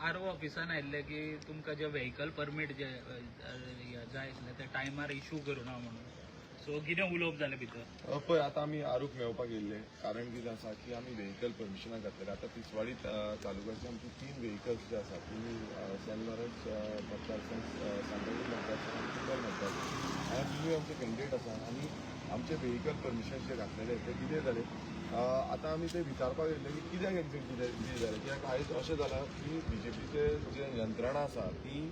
RO ऑफिसान आयिल्ले की तुमकां जे व्हेकल परमीट जे जाय आसले ते टायमार इश्यू करूना म्हणून, सो कितें उलोवप जालें भितर? पळय आतां आमी आरूक मेळोवपाक येयल्ले. कारण कितें आसा की आमी व्हेकल परमिशनाक घातलेले. आतां तिसवाडी तालुक्याची आमची 3 व्हेकल्स जे आसा ती सेंट लॉरन्स मतदारसंघ, सांगोला मतदारसंघ आनी चिंबल मतदारसंघ ह्या तिनूय आमचे कॅन्डिडेट आसा आनी आमचे व्हेकल परमिशन जे घातलेले ते कितें जालें, आतां आमी ते विचारपाक येयल्ले की कित्याक एक्झॅक्ट कितें जालें. कित्याक आयज अशें जालां की बीजेपीचे जे यंत्रणा आसा ती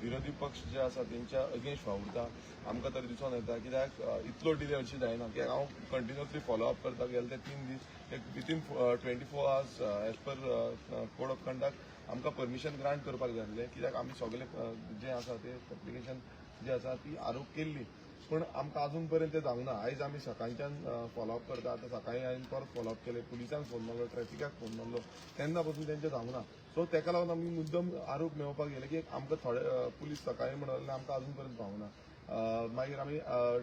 विरोधी पक्ष जे आसा तेंच्या अगेन्स्ट वावुरता. आमकां तर दिसून येता कित्याक इतलो डिले अशी जायना. कित्याक हांव कंटिन्युअसली फॉलोअप करता गेले ते 3 दीस एक within 24 hours as per code of conduct आमकां परमिशन ग्रांट करपाक जाय आसलें. कित्याक आमी सगळे जे आसा ते एप्लिकेशन जी आसा ती आरूक केल्ली, पण आमकां अजून पर्यंत ते जावंक ना. आयज आमी सकाळच्यान फॉलोअप करता. आतां सकाळीं हांवें परत फॉलोअप केले, पुलिसांक फोन मारलो, ट्रॅफिकाक फोन मारलो, तेन्ना पासून तेंचें जावंक ना. सो तेका लागून आमी मुद्दम आरूक मेळोवपाक गेले की आमकां थोडे पुलीस सकाळीं म्हणले आमकां अजून पर्यंत पावूंक ना. मागीर आमी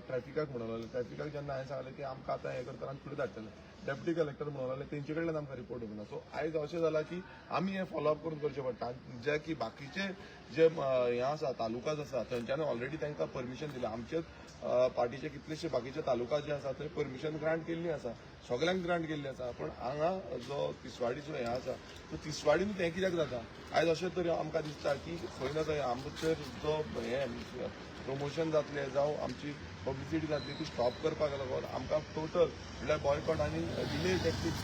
ट्रॅफिकाक म्हणूंक लागले. ट्रॅफिकाक जेन्ना हांवें सांगलें की आमकां आतां हें करतना आमी फुडें धाडटले, डेप्युटी कलेक्टर म्हणूंक लागले तेंचे कडल्यान आमकां रिपोर्ट येवंक ना. सो आयज अशें जालां की आमी हें फॉलोअप करून करचें पडटा. जे की बाकीचे जे हें आसा तालुकाज आसा थंयच्यानी ऑलरेडी तांकां परमिशन दिलां. आमचेच पार्टीचे कितलेशे बाकीचे तालुका जे आसा थंय परमिशन ग्रांट केल्ली आसा, सगळ्यांक ग्रांट केल्ली आसा. पण हांगा जो तिसवाडीचो हें आसा तो तिसवाडीन तें कित्याक जाता. आयज अशें तरी आमकां दिसता की खंय ना खंय आमचेर जो हें प्रमोशन जातलें जावं आमची पब्लिसिटी जातली ती स्टॉप करपाक लागून आमकां टोटल म्हणल्यार बॉयकॉट आनी डिले टॅक्टीक्स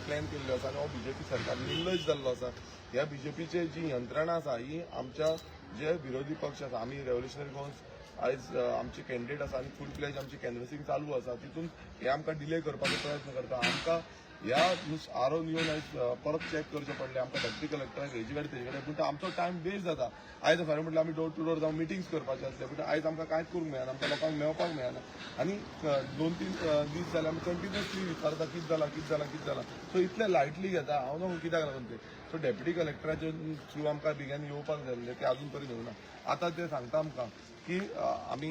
प्लॅन केल्ल्यो आसा. आनी हो बीजेपी सरकार निर्लज जाल्लो आसा. ह्या बीजेपीची जी यंत्रणा आसा ही आमच्या जे विरोधी पक्ष आसा, आमी रेव्होल्युशनरी गोवन्स आयज आमचे कॅन्डिडेट आसा आनी फूल फ्लॅज आमची कॅनवसिंग चालू आसा. तितून हे आमकां डिले करपाचो प्रयत्न करता. आमकां ह्या आरोन येवन आयज परत चॅक करचें पडलें. आमकां डेप्युटी कलेक्टराक हेजे कडेन तेजे कडेन, पूण आमचो टायम वेस्ट जाता. आयज खरें म्हटल्यार आमी डोर टू डोर जावन मिटिंग्स करपाचे आसले, पूण आयज आमकां कांयच करूंक मेळना. आमकां लोकांक मेळपाक मेळना. आनी 2-3 दीस जाले आमी कंटिन्युअसली विचारता कितें जालां कितें जालां कितें जालां. सो इतले लायटली घेता हांव न्हू कित्याक लागून ते. सो डेप्युटी कलेक्टराचे थ्रू आमकां बेगीन येवपाक जाय आसलें, ते अजून पर्यंत येवना. आतां ते सांगता आमकां की आमी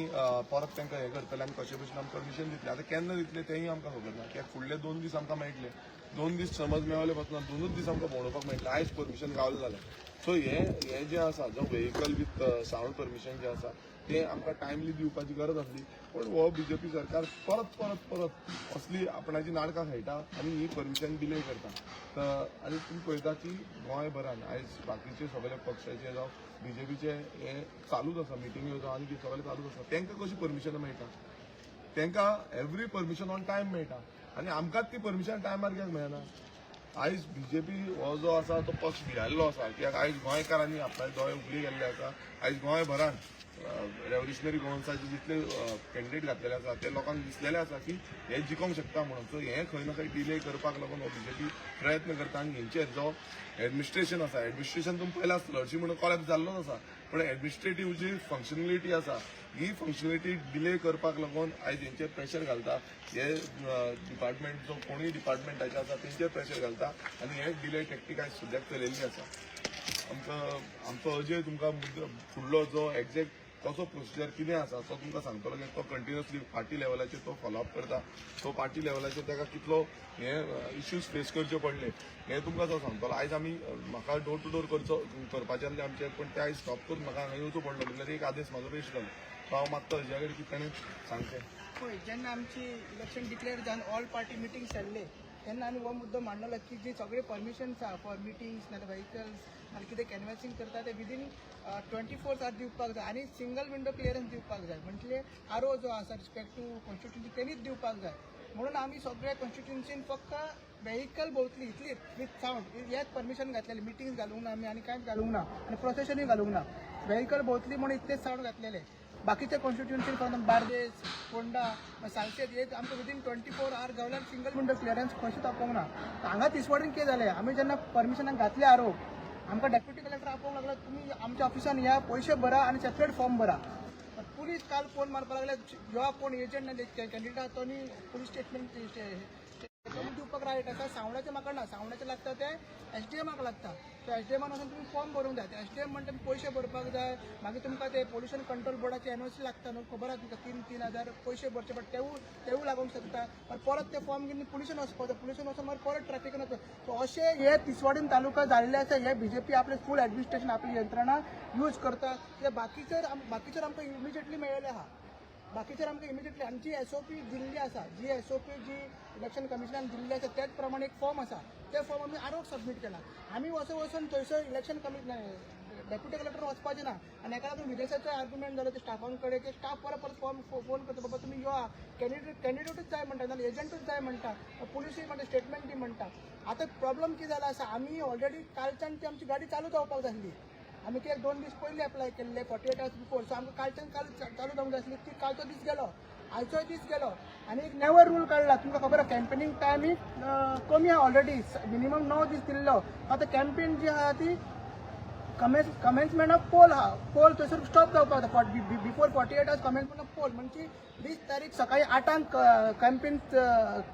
परत तांकां हें करतले आनी कशे भशेन आमकां परमिशन दितले. आतां केन्ना दितले तेंय आमकां खबर ना. कित्याक फुडले 2 दीस आमकां मेळटले. 2 दीस समज मेळले पासून 2च दीस आमकां भोंवडोवपाक मेळटलें. आयज परमिशन गावलें जालें. सो हें जें आसा जो व्हेकल विथ सावंड परमिशन जें आसा तें आमकां टायमली दिवपाची गरज आसली. पण हो बीजेपी सरकार परत परत परत असली आपणाची नाटकां खेळटा आनी ही परमिशन डिले करता. आनी तुमी पळयता की गोंयभरान आयज बाकीचे सगळे पक्षाचे जावं बीजेपीचे हे चालूच आसा, मिटिंग्यो जावं आनी कितें सगळें चालूच आसा. तांकां कशी परमिशन मेळटा? तांकां एवरी परमिशन ऑन टायम मेळटा आनी आमकांच ती परमिशन टायमार कित्याक मेळना? आयज बीजेपी हो जो आसा तो पक्ष भिरायल्लो आसा. कित्याक आयज गोंयकारांनी आपले दोळे उगली गेल्ले आसा. आयज गोंयभरान रेव्होल्युशनरी गोवन्साचे जितले कॅन्डिडेट घातलेले आसा ते लोकांक दिसलेले आसा की हे जिखोंक शकता म्हणून. सो हे खंय ना खंय डिले करपाक लागून हो बीजेपी प्रयत्न करता. आनी हेंचेर जो एडमिनिस्ट्रेशन आसा, एडमिनिस्ट्रेशन तुमी पयलें आसतलो हरशीं म्हणून कॉलेज जाल्लोच आसा, पण एडमिनिस्ट्रेटीव जी फंक्शनलिटी आसा ही फंक्शनलिटी डिले करपाक लागून आयज हेंचेर प्रेशर घालता. हे डिपार्टमेंट जो कोणूय डिपार्टमेंटाचे आसा तेंचेर प्रेशर घालता आनी हे डिले टॅक्टीक आयज सद्याक चलिल्ली आसा. आमचो अजय तुमकां फुडलो जो एक्झॅक्ट कसो प्रोसिजर कितें आसा तो तुमकां सांगतलो. कित्याक तो कंटिन्युअसली पार्टी लेवलाचेर तो फॉलोअप करता. तो पार्टी लेवलाचेर ताका कितलो हे इश्यूज फेस करचे पडले हे तुमकां तो सांगतलो. आयज आमी म्हाका डोर टू डोर करपाचें आसलें आमचें, पण ते आयज स्टॉप करून म्हाका हांगा येवचो पडलो. म्हणल्यार एक आदेश म्हाजो वेस्ट जालो. सो हांव मागता अजया कडेन की ताणें सांगचें. पळय, जेन्ना आमची इलेक्शन डिक्लेअर जावन ऑल पार्टी मिटींग जाल्ले तेन्ना आमी हो मुद्दो मांडलो की जी सगळे परमिशन्स आहा फॉर मिटिंग्स नाजाल्यार व्हेकल्स आनी कितें कॅनवसिंग करता ते विदीन 24 hours दिवपाक जाय आनी सिंगल विंडो क्लियरन्स दिवपाक जाय. म्हणजे आरो जो आसा रिस्पेक्ट टू कॉन्स्टिट्युन्सी तेणीच दिवपाक जाय. म्हणून आमी सगळ्या कॉन्स्टिट्युन्सीन फक्त व्हेकल भोंवतली इतलीच विथ सावंड हेच परमिशन घातलेले. मिटिंग्स घालूंक ना आमी आनी कांयच घालूंक ना आनी प्रोसेशनूय घालूंक ना. व्हेकल भोंवतली म्हणून इतलेच सावंड घातलेले. बाकीच्या कॉन्स्टिट्युन्सीन फॉर बार्देस, फोंडा, सालसेत हे आमकां विदीन 24 hours गावल्यार सिंगल विंडो क्लियरन्स खंयच आपोवंक ना. हांगा तिसवाडीन कितें जालें, आमी जेन्ना परमिशनाक घातले आरोप आमकां डेप्युटी कलेक्टर आपोवंक लागलो तुमी आमच्या ऑफिसान या, पयशे भरा आनी सेपरेट फॉर्म भरा. पुलीस काल फोन मारपाक लागले, जो कोण एजंट कॅन्डिडेट आहा तो पुलीस स्टेटमेंट दिवपाक करपाक रायट आसा सावंडाचे म्हाका ना सावंडाचे लागता ते SDMाक लागता सो SDMान वचून तुम्ही फॉर्म भरूंक जाय SDM म्हणटा पयशे भरपाक जाय मागीर तुमकां ते पोल्युशन कंट्रोल बोर्डाची NOC लागता न्हू खबर आसा तुमकां 3,000 पयशे भरचे बट तेवूय लागूंक शकता मागीर परत ते फॉर्म घेवन पुलिशन वचपाक जाय पुलिशन वचून मागीर परत ट्रॅफिकान वचपाक सो अशें हे तिसवाडीन तालुका जाल्ले आसा हे BJP आपले फूल एडमिनिस्ट्रेशन आपली यंत्रणा यूज करता ते बाकीचेर आमकां इमिजिएटली मेळिल्ले आहा बाकीचेर आमकां इमिजिएटली आमची SOP दिल्ली आसा जी SOP जी इलेक्शन कमिशनान दिल्ली आसा त्याच प्रमाणे एक फॉर्म आसा ते फॉर्म आमी आरोग सबमीट केला आमी वचून थंयसर इलेक्शन डेप्युटी कलेक्टर वचपाचें ना आनी एका लागून विदेशाचो आर्ग्युमेंट जालो ते स्टाफां कडेन की स्टाफ परत फॉर्म फोन करता बाबा तुमी यो कॅन्डिडेटूच जाय म्हणटा नाजाल्यार एजंटूच जाय म्हणटा पुलिसूय म्हणटा स्टेटमेंट दी म्हणटा आतां प्रॉब्लम कितें जाला आसा आमी ऑलरेडी कालच्यान ती आमची गाडी चालू जावपाक जाय आसली आमी ते 2 दीस पयलीं एप्लाय केल्ले 48 hours बिफोर सो आमकां कालच्यान चालू जावंक जाय आसली ती कालचो दीस गेलो आयचोय दीस गेलो आनी एक नेवर रूल काडला तुमकां खबर आसा कॅम्पेनींग टायम कमी आहा ऑलरेडी मिनिमम 9 दीस दिल्लो आतां कॅम्पेन जी आहा ती कमेन्समेंट ऑफ पोल आहा पोल थंयसर स्टॉप जावपाक जाता before 48 hours commencement of poll म्हणजे 20 तारीख सकाळी 8 कॅम्पेन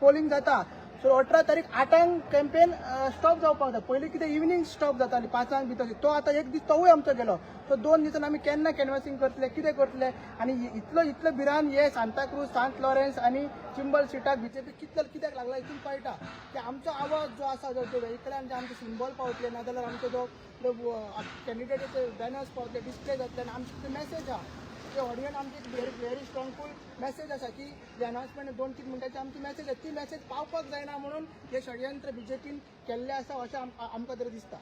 पोलिंग जाता सो 18 तारीख 8 कॅम्पेन स्टॉप जावपाक जाता पयलीं कितें इवनिंग स्टॉप जाताली 5 भितर तो आतां एक दीस तोवूय आमचो गेलो सो 2 दिसान आमी केन्ना कॅनवासींग करतले कितें करतले आनी इतलो भिरान हे सांताक्रूज सांत लॉरेन्स आनी चिंबल सिटाक BJP कित्याक लागला हितून कळटा की आमचो आवाज जो आसा जो वेहिकलान जे आमचे सिंबल पावतले नाजाल्यार आमचो जो कॅन्डिडेटीचे बॅनर्स पावतले डिस्प्ले जातले आनी आमची मॅसेज आहा ते ऑडियन आमची व्हेरी स्ट्रॉंगफूल मॅसेज आसा की जे अनाउन्समेंट 2-3 मिनटाची आमची मॅसेज आहे ती मॅसेज पावपाक जायना म्हणून हे षडयंत्र BJPन केल्लें आसा अशें आमकां तरी दिसता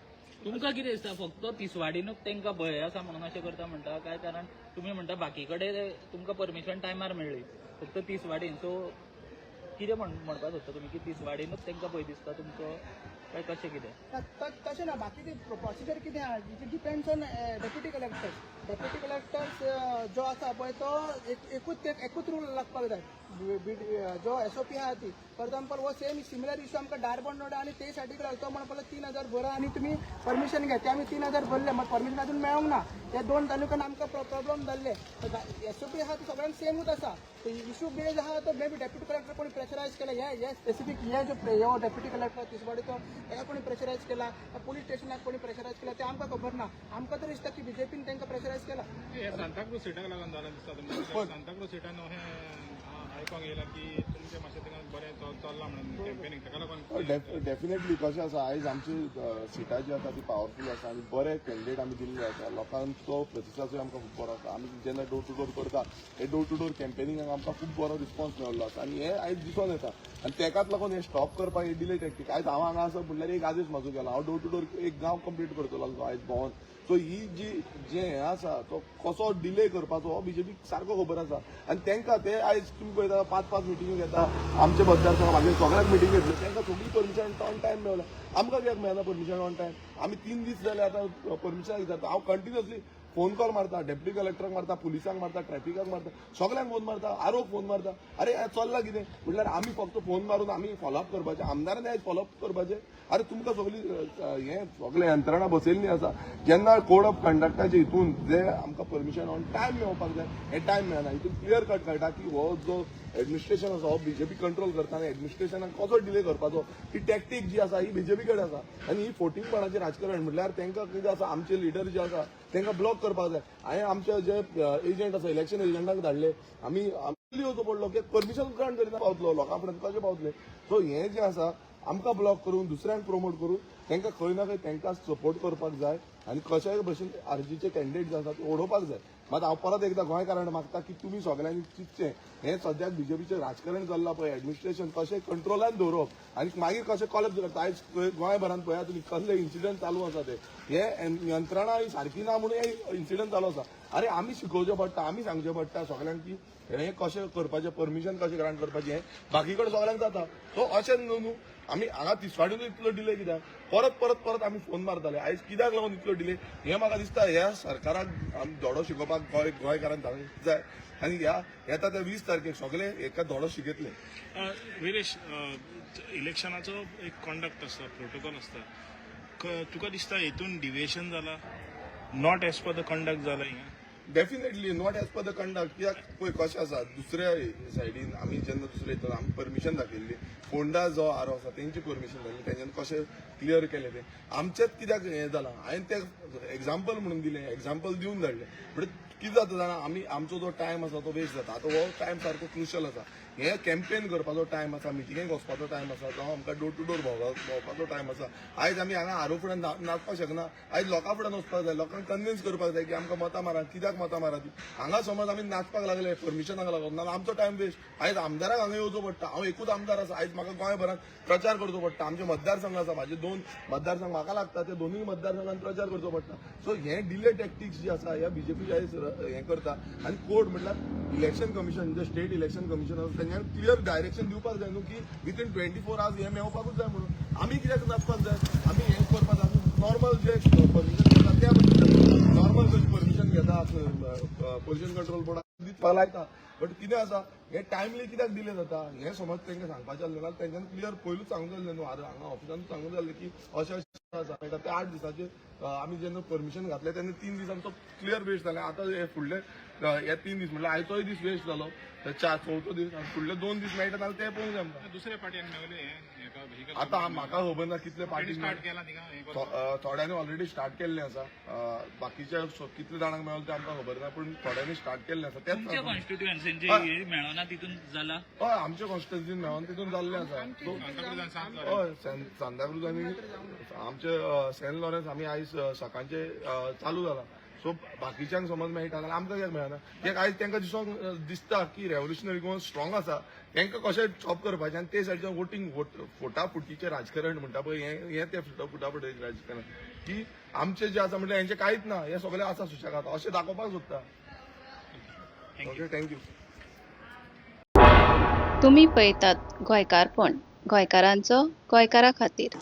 तुमकां कितें दिसता फक्त तिसवाडीनूच तांकां भंय आसा म्हणून अशें करता म्हणटा काय कारण तुमी म्हणटा बाकी कडेन तुमकां परमिशन टायमार मेळ्ळी फक्त तिसवाडीन सो कितें म्हणपाक सोदता तुमी की तिसवाडीनूच तांकां भंय दिसता तुमचो काय कशें कितें तशें ना बाकी ती प्रोसिजर कितें आहा it depends on deputy collectors जो आसा पळय तो एकूच रूल लागपाक जाय जो SOP आहा ती फॉर एग्जाम्पल वो सेम सिमिलर इश्यू आमकां डारबोन रोड आनी ते सायडीक तो म्हणपाक 3,000 भरा आनी तुमी परमिशन घ्या ते आमी 3,000 भरले मात परमिशन अजून मेळोंक ना हे 2 तालुक्यान आमकां प्रॉब्लेम जाल्ले SOP आहा तो सगळ्यांक सेमूच आसा इश्यू बेज आहा तो मे बी डेप्युटी कलेक्टर कोणी प्रेशरायज केला हे स्पेसिफीक हे जो डेप्युटी कलेक्टर तिसवाडीचो हे कोणी प्रेशरायज केला पुलीस स्टेशनाक कोणी प्रेशरायज केला ते आमकां खबर ना आमकां तर दिसता की BJPन तांकां प्रेशरायज केला सांताक्रूज सिटाक लागून जालें दिसता तुमकां सांताक्रूज सिटान अशें आयकोंक येयलां की तुमचें मातशें थिंगा बरें चल्लां म्हणून कॅम्पेनींग ताका लागून डेफिनेटली कशें आसा आयज आमची सिटां जी आसा ती पावरफूल आसा आनी बरे कॅन्डिडेट आमी दिल्ले आसा लोकांचो प्रतिसादूय आमकां खूब बरो आसा आमी जेन्ना डोर टू डोर करता हे डोर टू डोर कॅम्पेनींगाक आमकां खूब बरो रिस्पॉन्स मेळ्ळो आसा आनी हे आयज दिसून येता आनी तेकाच लागून हे स्टॉप करपाक हे डिले टॅक्टीक आयज हांव हांगा आसा म्हणल्यार एक आदेश म्हाजो गेला हांव डोर टू डोर एक गांव कंप्लीट करतलो आयज भोंवन सो ही जे हें आसा तो कसो डिले करपाचो हो BJP सारको खबर आसा आनी तांकां ते आयज तुमी पळयता 5-5 मिटिंग्यो घेता आमचे मतदारसंघ म्हागे सगळ्याक मिटींग घेतली तांकां सगळी परमिशन ऑन टायम मेळना आमकां कित्याक मेळना परमिशन ऑन टायम आमी 3 दीस जाले आतां परमिशन घेता हांव कंटिन्युअसली फोन कॉल मारता डेप्युटी कलेक्टराक मारता पुलिसांक मारता ट्रॅफिकाक मारता सगळ्यांक फोन मारता आरोप फोन मारता अरे चल्लां कितें म्हटल्यार आमी फक्त फोन मारून आमी फॉलोअप करपाचें आमदारांनी आयज फॉलोअप करपाचें अरे तुमकां सगळी हें सगळें यंत्रणा बसयल्ली आसा जेन्ना कोड ऑफ कंडक्टाचे हितून जे आमकां परमिशन ऑन टायम मेळपाक जाय हे टायम मेळना हितून क्लियर कट कळटा की हो जो एडमिनिस्ट्रेशन आसा हो BJP कंट्रोल करता आनी एडमिनिस्ट्रेशनाक कसो डिले करपाचो ही टॅक्टीक जी आसा ही BJP कडेन आसा आनी ही फोटिंगपणाचें राजकारण म्हटल्यार तांकां कितें आसा आमचे लिडर जे आसा तांकां ब्लॉक करपाक जाय हांवें आमचे जे एजंट आसा इलेक्शन एजंटाक धाडले आमी वचो पडलो की परमिशन ग्रांट करिना पावतलो लोकां पर्यंत कशें पावतले सो हें जें आसा आमकां ब्लॉक करून दुसऱ्यांक प्रमोट करून तांकां खंय ना खंय तांकां सपोर्ट करपाक जाय आनी कशाय भशेन आरजीचे कॅन्डिडेट जे आसा ते ओडोवपाक जाय मात हांव परत एकदां गोंयकारांक मागता की तुमी सगळ्यांनी चिंतचें हें सद्याक BJPचें राजकारण चल्लां पळय एडमिनिस्ट्रेशन कशें कंट्रोलान दवरप आनी मागीर कशें कॉलेज करता आयज गोंयभरांत पळया तुमी कसले इन्सिडंट चालू आसा ते हे यंत्रणा ही सारकी ना म्हणून हे इन्सिडंट चालू आसा अरे आमी शिकोवचें पडटा आमी सांगचें पडटा सगळ्यांक की हें कशें करपाचें परमिशन कशें ग्रांट करपाचें हें बाकी कडेन सगळ्यांक जाता सो अशें न्हू आमी हांगा तिसवाडीनूच इतलो डिले कित्याक परत आमी फोन मारताले आयज कित्याक लागून इतलो डिले हें म्हाका दिसता ह्या सरकाराक आमी धडो शिकोवपाक गोंयकारांक जाय आनी येता त्या 20 तारखेक सगळे एका धडो शिकयतले विरेश इलेक्शनाचो एक कॉन्डक्ट आसता प्रोटोकॉल आसता तुका दिसता हेतून डिविएशन जाला not as per the conduct जाला हिंगा definitely not as per the conduct कित्याक पळय कशें आसा दुसऱ्या सायडीन आमी जेन्ना दुसरे आमी परमिशन दाखयल्ली फोंडा जो आरो आसा तेंची परमिशन जाल्ली तेंच्यानी कशें क्लियर केलें तें आमचेच कित्याक हें जालां हांवें तें एग्जाम्पल म्हणून दिलें एग्जाम्पल दिवन धाडलें म्हणजे कितें जाता जाणा आमी आमचो जो टायम आसा तो वेस्ट जाता आतां हो टायम सारको क्रुशल आसा हे कॅम्पेन करपाचो टायम आसा मिटिंगेक वचपाचो टायम आसा जावं आमकां डोर टू डोर भोंवपाचो टायम आसा आयज आमी हांगा आरो फुड्यान नाचपाक शकना आयज लोकां फुड्यान वचपाक जाय लोकांक कन्विन्स करपाक जाय की आमकां मतां मारात कित्याक मतां मारात ती हांगा समज आमी नाचपाक लागले परमिशनाक लागून ना आमचो टायम वेस्ट आयज आमदाराक हांगा येवचो पडटा हांव एकूच आमदार आसा आयज म्हाका गोंयभरांत प्रचार करचो पडटा आमचे मतदारसंघ आसा म्हाजे 2 मतदारसंघ म्हाका लागता ते दोनूय मतदारसंघात प्रचार करचो पडटा सो हे डिले टॅक्टिक्स जी आसा ह्या बीजेपी आयज हें करता आनी कोर्ट म्हटल्यार इलेक्शन कमिशन जे स्टेट इलेक्शन कमिशन आसा तेंच्यानी क्लियर डायरेक्शन दिवपाक जाय न्हू की विथइन 24 आवर्स हे मेळपाकूच जाय म्हणून आमी कित्याक नाचपाक जाय आमी हें करपाक जाय नॉर्मल जे परमिशन घेता त्या पद्दतीन नॉर्मल कशी परमिशन घेता पोल्युशन कंट्रोल बोर्डाक दिवपाक लायता बट कितें आसा हे टायमली कित्याक डिले जाता हे समज तेंका सांगपाचें आसलें जाल्यार तेंच्यानी क्लियर पयलूच सांगूंक जाय न्हू हांगा ऑफिसांत सांगूंक जाय की अशें आसा ते 8 दिसाचेर आमी जेन्ना परमिशन घातलें तेन्ना 3 दीस आमचो क्लियर वेस्ट जालें आतां हे फुडले हे 3 दीस म्हणल्यार आयचोय दीस वेस्ट जालो चवथो दीस आनी फुडले 2 दीस मेळटा जाल्यार ते पळोवंक जाय आमकां दुसऱ्या पार्ट्यान मेवले आतां म्हाका खबर ना कितले पार्टी स्टार्ट केला थिंगा थोड्यांनी ऑलरेडी स्टार्ट केल्लें आसा बाकीच्या कितले जाणांक मेळ्ळे ते आमकां खबर ना पूण थोड्यांनी स्टार्ट केल्लें आसा तेच तुमच्या कॉन्स्टिट्युएन्सीचे मेळना तितून जाला हय आमच्या कॉन्स्टिट्युएन्सीन मेळोन तितून जाल्लें आसा हय सांताक्रूज आनी आमचे सेंट लॉरेन्स आमी आयज सकाळचे चालू जाला सो बाकीच्यांक समज मेळटा जाल्यार आमकां कित्याक मेळना कित्याक आयज तांकां दिसता की रेव्होल्युशनरी गोवन स्ट्रॉंग आसा तांकां कशें चॉप करपाचें आनी ते सायडीच्यान वोटींग फोटाफुटीचें राजकारण म्हणटा पळय हें ते फुटाफुटीचें राजकारण की आमचें जें आसा म्हणल्यार हेंचें कांयच ना हें सगळें आसा सुशेगाद अशें दाखोवपाक सोदता ओके थँक्यू तुम्ही पळयतात गोंयकारपण गोंयकारांचो गोंयकारा खातीर